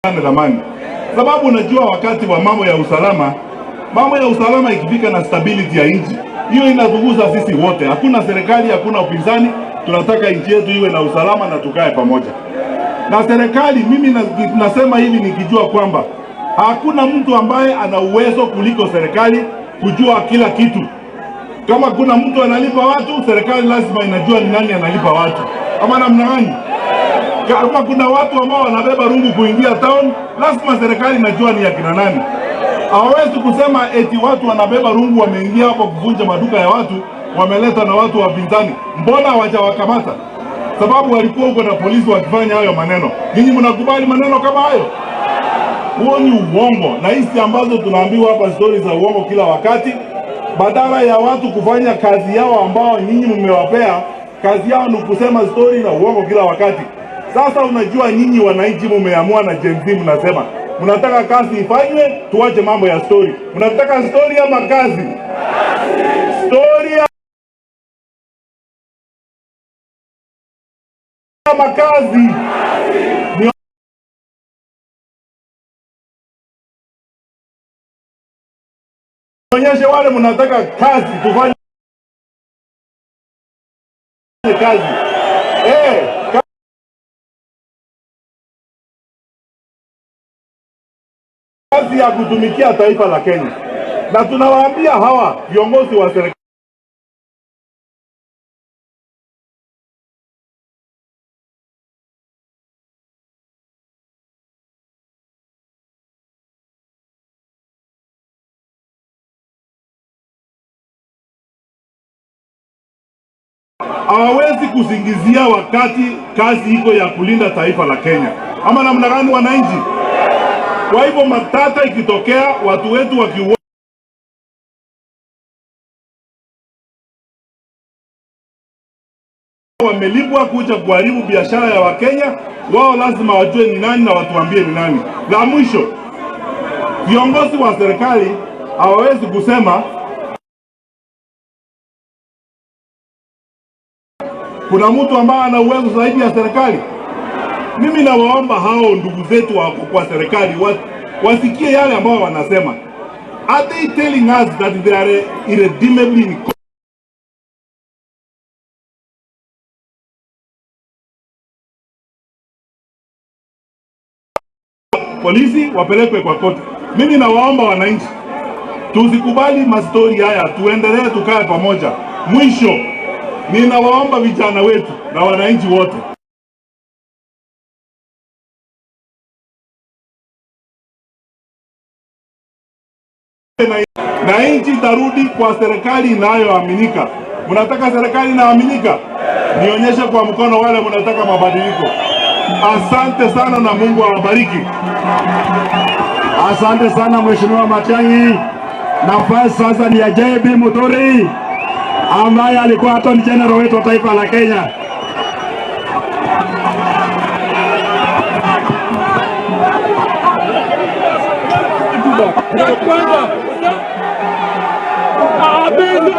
Dhamani. Sababu unajua wakati wa mambo ya usalama ikifika na stability ya nchi, hiyo inatugusa sisi wote. Hakuna serikali, hakuna upinzani, tunataka nchi yetu iwe na usalama na tukae pamoja. Na serikali, mimi nasema hivi nikijua kwamba hakuna mtu ambaye ana uwezo kuliko serikali kujua kila kitu. Kama kuna mtu analipa watu, serikali lazima inajua ni nani analipa watu. Ama namna gani? Kama kuna watu ambao wanabeba rungu kuingia town, lazima serikali inajua ni akina nani. Hawezi kusema eti watu wanabeba rungu wameingia hapo kuvunja maduka ya watu, wameleta na watu wapinzani. Mbona hawajawakamata? Sababu walikuwa huko na polisi wakifanya hayo maneno. Ninyi mnakubali maneno kama hayo? Huo ni uongo. Na hizi ambazo tunaambiwa hapa story za uongo kila wakati, badala ya watu kufanya kazi yao ambao nyinyi mmewapea, kazi yao ni kusema story na uongo kila wakati. Sasa unajua nyinyi wananchi mmeamua na Gen Z mnasema mnataka kazi ifanywe, tuache mambo ya story. Mnataka story ama kazi? Story ama kazi? Nionyeshe wale mnataka kazi, tufanye kazi. Kazi ya kutumikia taifa la Kenya. Na tunawaambia hawa viongozi wa serikali hawawezi kusingizia wakati kazi iko ya kulinda taifa la Kenya. Ama namna gani wananchi? Kwa hivyo matata ikitokea, watu wetu wakiuawa, wamelipwa kuja kuharibu biashara ya Wakenya, wao lazima wajue ni nani na watuambie ni nani. La mwisho, viongozi wa serikali hawawezi kusema kuna mtu ambaye ana uwezo zaidi ya serikali. Mimi nawaomba hao ndugu zetu wako kwa serikali wasikie yale ambao wanasema. Are they telling us that they are irredeemably in polisi wapelekwe kwa koti? Mimi nawaomba wananchi, tusikubali mastori haya, tuendelee tukae pamoja. Mwisho, ninawaomba vijana wetu na wananchi wote, na nchi tarudi kwa serikali inayoaminika. Mnataka serikali inayoaminika? Nionyeshe kwa mkono wale mnataka mabadiliko. Asante sana na Mungu awabariki. Asante sana Mheshimiwa Matiang'i. Nafasi sasa ni ya JB Muturi ambaye alikuwa Attorney General wetu wa taifa la Kenya. Amen.